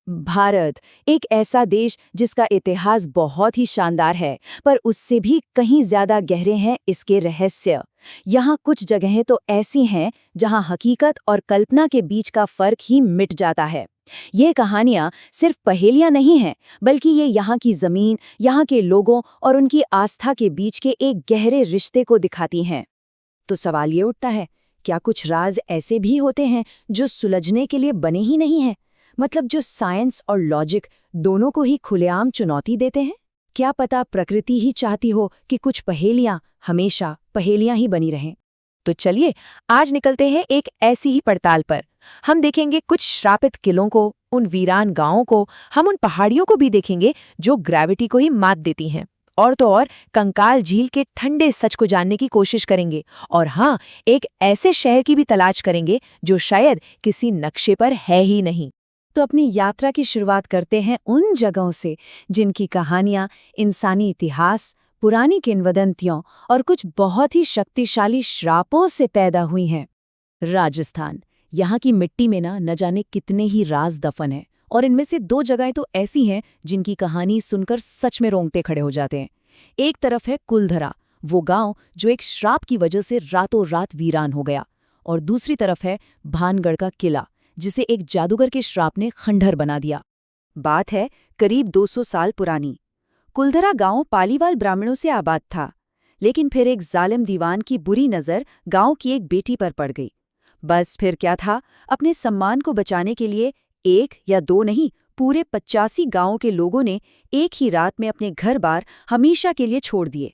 भारत, एक ऐसा देश जिसका इतिहास बहुत ही शानदार है, पर उससे भी कहीं ज्यादा गहरे हैं इसके रहस्य। यहाँ कुछ जगहें तो ऐसी हैं जहाँ हकीकत और कल्पना के बीच का फर्क ही मिट जाता है। ये कहानियाँ सिर्फ पहेलियाँ नहीं हैं, बल्कि ये यहाँ की जमीन, यहाँ के लोगों और उनकी आस्था के बीच के एक गहरे रिश्ते को दिखाती हैं। तो सवाल ये उठता है, क्या कुछ राज ऐसे भी होते हैं जो सुलझने के लिए बने ही नहीं हैं? मतलब जो साइंस और लॉजिक दोनों को ही खुलेआम चुनौती देते हैं? क्या पता प्रकृति ही चाहती हो कि कुछ पहेलियां हमेशा पहेलियां ही बनी रहें। तो चलिए आज निकलते हैं एक ऐसी ही पड़ताल पर। हम देखेंगे कुछ श्रापित किलों को, उन वीरान गांवों को, हम उन पहाड़ियों को भी देखेंगे जो ग्रेविटी को ही मात देती हैं। और तो और कंकाल झील के ठंडे सच को जानने की कोशिश करेंगे। और हाँ, एक ऐसे शहर की भी तलाश करेंगे जो शायद किसी नक्शे पर है ही नहीं। तो अपनी यात्रा की शुरुआत करते हैं उन जगहों से जिनकी कहानियां इंसानी इतिहास, पुरानी किंवदंतियों और कुछ बहुत ही शक्तिशाली श्रापों से पैदा हुई हैं। राजस्थान, यहाँ की मिट्टी में न जाने कितने ही राज दफन हैं, और इनमें से दो जगहें तो ऐसी हैं जिनकी कहानी सुनकर सच में रोंगटे खड़े हो जाते हैं। एक तरफ है कुलधरा, वो गांव जो एक श्राप की वजह से रातों रात वीरान हो गया, और दूसरी तरफ है भानगढ़ का किला, जिसे एक जादूगर के श्राप ने खंडहर बना दिया। बात है करीब 200 साल पुरानी। कुलधरा गांव पालीवाल ब्राह्मणों से आबाद था, लेकिन फिर एक जालिम दीवान की बुरी नज़र गांव की एक बेटी पर पड़ गई। बस फिर क्या था, अपने सम्मान को बचाने के लिए एक या दो नहीं, पूरे 85 गांवों के लोगों ने एक ही रात में अपने घर-बार हमेशा के लिए छोड़ दिए।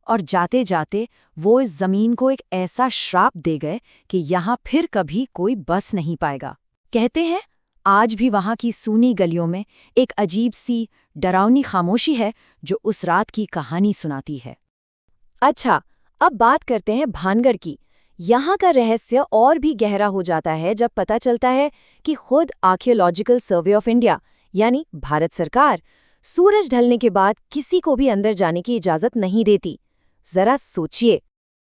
और जाते जाते वो इस जमीन को एक ऐसा श्राप दे गए कि यहाँ फिर कभी कोई बस नहीं पाएगा। कहते हैं आज भी वहाँ की सूनी गलियों में एक अजीब सी डरावनी खामोशी है जो उस रात की कहानी सुनाती है। अच्छा, अब बात करते हैं भानगढ़ की। यहाँ का रहस्य और भी गहरा हो जाता है जब पता चलता है कि खुद आर्कियोलॉजिकल सर्वे ऑफ इंडिया यानी भारत सरकार सूरज ढलने के बाद किसी को भी अंदर जाने की इजाजत नहीं देती। जरा सोचिए,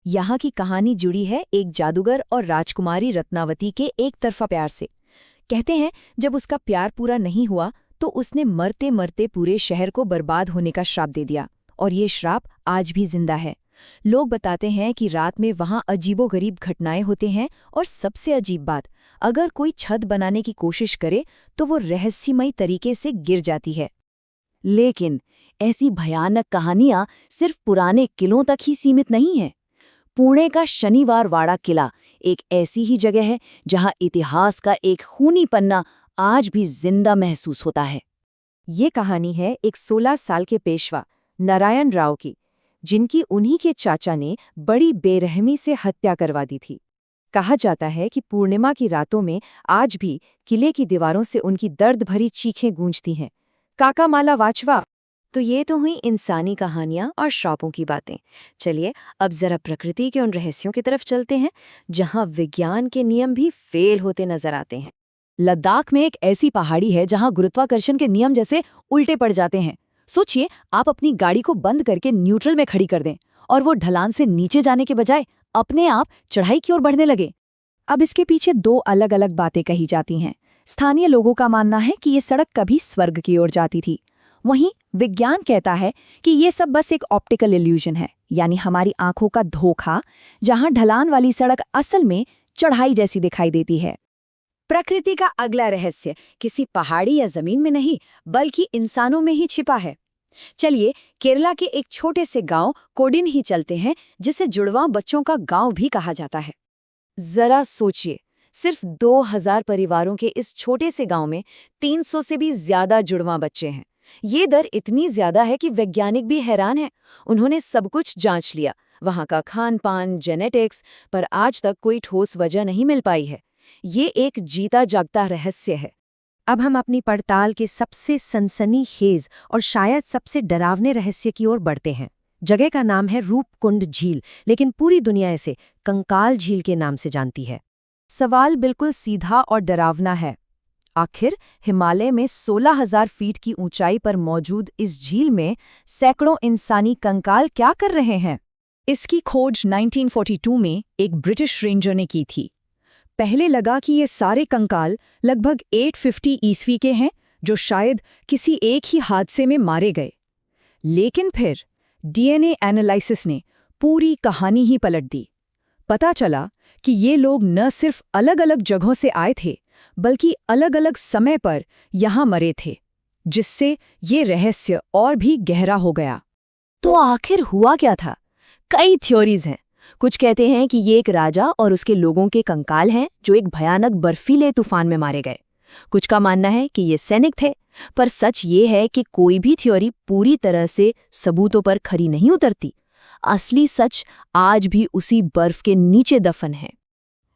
यहाँ की कहानी जुड़ी है एक जादूगर और राजकुमारी रत्नावती के एक तरफा प्यार से। कहते हैं जब उसका प्यार पूरा नहीं हुआ तो उसने मरते मरते पूरे शहर को बर्बाद होने का श्राप दे दिया, और ये श्राप आज भी जिंदा है। लोग बताते हैं कि रात में वहाँ अजीबोगरीब घटनाएं होते हैं, और सबसे अजीब बात, अगर कोई छत बनाने की कोशिश करे तो वो रहस्यमयी तरीके से गिर जाती है। लेकिन ऐसी भयानक कहानियां सिर्फ पुराने किलों तक ही सीमित नहीं हैं। पुणे का शनिवार वाड़ा किला एक ऐसी ही जगह है जहां इतिहास का एक खूनी पन्ना आज भी जिंदा महसूस होता है। ये कहानी है एक 16 साल के पेशवा नारायण राव की, जिनकी उन्हीं के चाचा ने बड़ी बेरहमी से हत्या करवा दी थी। कहा जाता है कि पूर्णिमा की रातों में आज भी किले की दीवारों से उनकी दर्द भरी चीखें गूंजती हैं, काका माला वाचवा। तो ये तो हुई इंसानी कहानियां और श्रापों की बातें। चलिए अब जरा प्रकृति के उन रहस्यों की तरफ चलते हैं जहां विज्ञान के नियम भी फेल होते नजर आते हैं। लद्दाख में एक ऐसी पहाड़ी है जहां गुरुत्वाकर्षण के नियम जैसे उल्टे पड़ जाते हैं। सोचिए, आप अपनी गाड़ी को बंद करके न्यूट्रल में खड़ी कर दें और वो ढलान से नीचे जाने के बजाय अपने आप चढ़ाई की ओर बढ़ने लगे। अब इसके पीछे दो अलग अलग बातें कही जाती हैं। स्थानीय लोगों का मानना है कि ये सड़क कभी स्वर्ग की ओर जाती थी, वहीं विज्ञान कहता है कि ये सब बस एक ऑप्टिकल इल्यूजन है, यानी हमारी आंखों का धोखा, जहां ढलान वाली सड़क असल में चढ़ाई जैसी दिखाई देती है। प्रकृति का अगला रहस्य किसी पहाड़ी या जमीन में नहीं, बल्कि इंसानों में ही छिपा है। चलिए केरला के एक छोटे से गांव कोडिन ही चलते हैं, जिसे जुड़वां बच्चों का गांव भी कहा जाता है। जरा सोचिए, सिर्फ 2000 परिवारों के इस छोटे से गांव में 300 से भी ज्यादा जुड़वां बच्चे हैं। ये दर इतनी ज्यादा है कि वैज्ञानिक भी हैरान हैं। उन्होंने सब कुछ जांच लिया, वहां का खान पान, जेनेटिक्स, पर आज तक कोई ठोस वजह नहीं मिल पाई है। ये एक जीता जागता रहस्य है। अब हम अपनी पड़ताल के सबसे सनसनीखेज और शायद सबसे डरावने रहस्य की ओर बढ़ते हैं। जगह का नाम है रूपकुंड झील, लेकिन पूरी दुनिया इसे कंकाल झील के नाम से जानती है। सवाल बिल्कुल सीधा और डरावना है, आखिर हिमालय में 16,000 फीट की ऊंचाई पर मौजूद इस झील में सैकड़ों इंसानी कंकाल क्या कर रहे हैं? इसकी खोज 1942 में एक ब्रिटिश रेंजर ने की थी। पहले लगा कि ये सारे कंकाल लगभग 850 ईस्वी के हैं, जो शायद किसी एक ही हादसे में मारे गए। लेकिन फिर डीएनए एनालिसिस ने पूरी कहानी ही पलट दी। पता चला कि ये लोग न सिर्फ अलग-अलग जगहों से आए थे, बल्कि अलग-अलग समय पर यहाँ मरे थे, जिससे ये रहस्य और भी गहरा हो गया। तो आखिर हुआ क्या था? कई थ्योरीज हैं। कुछ कहते हैं कि ये एक राजा और उसके लोगों के कंकाल हैं जो एक भयानक बर्फीले तूफान में मारे गए। कुछ का मानना है कि ये सैनिक थे, पर सच ये है कि कोई भी थ्योरी पूरी तरह से सबूतों पर खरी नहीं उतरती। असली सच आज भी उसी बर्फ के नीचे दफन है।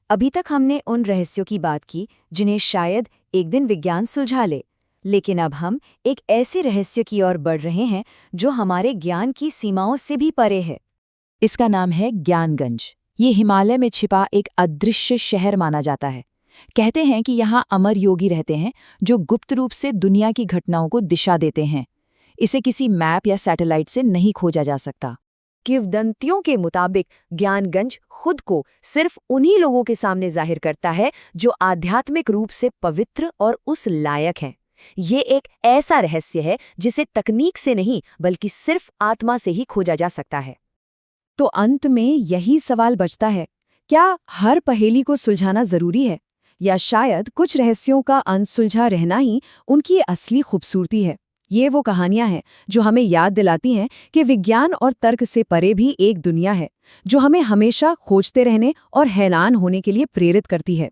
अभी तक हमने उन रहस्यों की बात की जिन्हें शायद एक दिन विज्ञान सुलझा ले, लेकिन अब हम एक ऐसे रहस्य की ओर बढ़ रहे हैं जो हमारे ज्ञान की सीमाओं से भी परे है। इसका नाम है ज्ञानगंज। ये हिमालय में छिपा एक अदृश्य शहर माना जाता है। कहते हैं कि यहाँ अमर योगी रहते हैं जो गुप्त रूप से दुनिया की घटनाओं को दिशा देते हैं। इसे किसी मैप या सैटेलाइट से नहीं खोजा जा सकता। किंवदंतियों के मुताबिक ज्ञानगंज खुद को सिर्फ उन्हीं लोगों के सामने जाहिर करता है जो आध्यात्मिक रूप से पवित्र और उस लायक हैं। ये एक ऐसा रहस्य है जिसे तकनीक से नहीं बल्कि सिर्फ आत्मा से ही खोजा जा सकता है। तो अंत में यही सवाल बचता है, क्या हर पहेली को सुलझाना जरूरी है, या शायद कुछ रहस्यों का अनसुलझा रहना ही उनकी असली खूबसूरती है? ये वो कहानियां हैं जो हमें याद दिलाती हैं कि विज्ञान और तर्क से परे भी एक दुनिया है जो हमें हमेशा खोजते रहने और हैरान होने के लिए प्रेरित करती है।